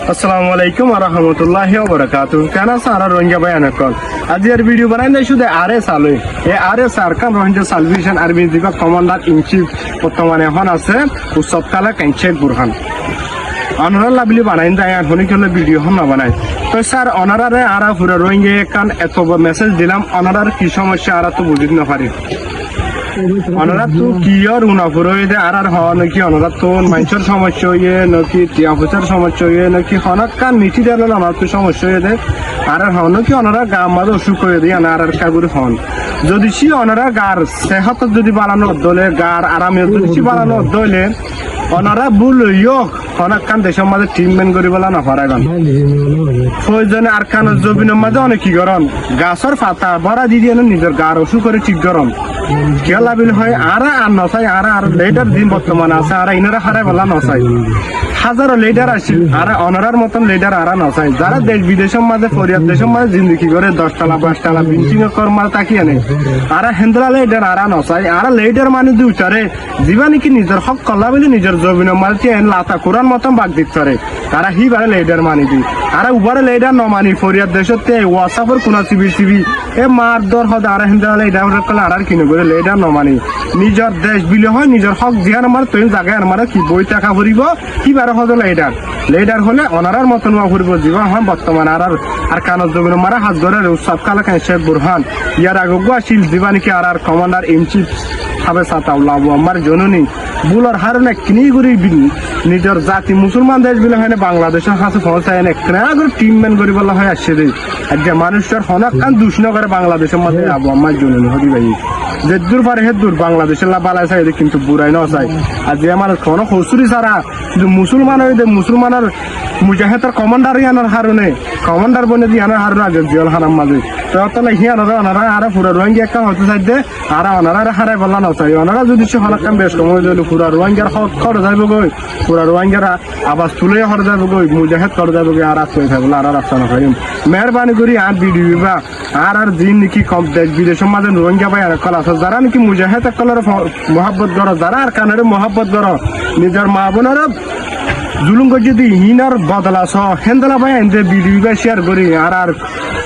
আসসালামু আলাইকুম ওয়া রাহমাতুল্লাহি ওয়া বারাকাতুহু কেনা সারা রোহিঙ্গা বায়ানকল আজি এর ভিডিও বানাই নাই শুধু আরএস আলোই এই ARSA Arakan Rohingya Salvation Army দিবা কমান্ডার ইন চিফ বর্তমানে এখন আছে উসবকালা কাঞ্চেক বুরহান অনারা লাভলি বানাই যায় আর হনি খেলে ভিডিও হন না বানাই তো স্যার অনারারে আরা পুরো রোহিঙ্গা কান এত মেসেজ দিলাম অনারার কি সমস্যা আরা তো বুঝিত না পারি অনারা তো কি আর উনাপুর হয়ে আর হওয়া নাকি অনারা তো মানুষের সমস্যা হইয়ে নাকি টিয়া পয়সার সমস্যা হইয়ে নাকি হনাক কান মিঠি দিলে অনার তো সমস্যা হয়ে দেয় আর হন নাকি অনারা গা মাঝে অসুখ করে দিয়ে আর কাগুরি হন যদি সি অনারা গার সেহত যদি বাড়ানো দলে গার আরামে যদি সি বাড়ানো দলে অনারা ভুল হইও অনেক কান দেশের মাঝে ট্রিটমেন্ট করি বলা না পারে গান প্রয়োজনে আর কান জমিনের মাঝে অনেক কি গরম গাছের পাতা বড়া দি দিয়ে নিজের গার অসুখ করে ঠিক গরম খেলা বিল হয় আর নচাই আর লেটার দিন বর্তমানে আছে আর ইনারা হারাই বলা নচাই হাজারো লিডার আছে আর অনারার মতন লিডার আর নচাই যারা দেশ বিদেশের মাঝে ফরিয়াদ দেশের মাঝে জিন্দগি করে 10 টালা 5 টালা বিল্ডিং কর্মাল তাকিয়ে নেই আর হেন্দ্রা লিডার আর নচাই আর লিডার মানে দুইটারে জীবানি কি নিজের হক কল্লা বলে নিজের জমিনের মালকে লাতা কোরআন মতন বাগ দিতে তারা হিবারে লিডার মানি দি আর উবারে লিডার ন মানি ফরিয়াদ দেশতে ওয়াটসঅ্যাপের কোনা চিবি এ মার দর হদ আর হেন্দ্রা লিডার কলে আর কিনে করে লিডার ন মানি নিজের দেশ বিলে হয় নিজের হক জিয়ান আমার তৈরি জায়গায় আমার কি বই টাকা ভরিব কি বারো হদ লিডার হলে অনারার মতন ভরিব জীবন হয় বর্তমান আর কানত জমিন মারা হাত ধরে উৎসব কালা শেখ বুরহান ইয়ার আগে আসিল জীবানিকে আর কমান্ডার ইন চিফ সাবে সাতাউল্লাহ আমার জননী বুলার হারনে কিনি করি নিজের জাতি মুসলমান দেশ বিলে হয় বাংলাদেশের কাছে পৌঁছায় করে টিমম্যান করি বলা হয় আসছে রে আর যে মানুষের হনাক কান দূষণ করে বাংলাদেশের মধ্যে আবু আমার জননী হদি ভাই যে দূর পারে হে দূর বাংলাদেশের লাভ বালাই চাই কিন্তু বুড়াই না চাই আর যে আমার কোনো হসুরি ছাড়া মুসলমান হয়ে মুসলমানের মুজাহিদের কমান্ডার ইয়ানোর হারনে কমান্ডার বনে ইয়ানোর হারুন আগে জিয়াল হারাম মাঝে তো তাহলে হিয়ানোরা ওনারা আর পুরো রোহিঙ্গা একটা হতে চাইতে আর ওনারা হারাই বললা না চাই ওনারা যদি সে হনাক কাম বেশ কম হয়ে যাবে পুরো রোহিঙ্গার হক করে যাইব গই পুরো রোহিঙ্গার আবাস তুলে হরে যাবে গই মুজাহিদ করে যাবে গই আর আসতে থাকবে আর রাস্তা না পাইম মেহরবানি করি আর ভিডিও বা আর দিন নাকি কম দেশ বিদেশের মাঝে রোহিঙ্গা ভাই আর কল আছে যারা নাকি মুজাহিদ কলের মহাব্বত করো যারা আর কানের মহাব্বত করো নিজের মা বোনের জুলুম করে যদি হিনার বদলা সহ হেন্দলা ভাই এনে ভিডিও শেয়ার করি আর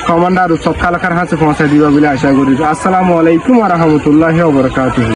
কমান্ডার সব কালাকার হাতে পৌঁছাই দিবা বলে আশা করি। আসসালামু আলাইকুম ওয়া রাহমাতুল্লাহি ওয়া বারাকাতুহু।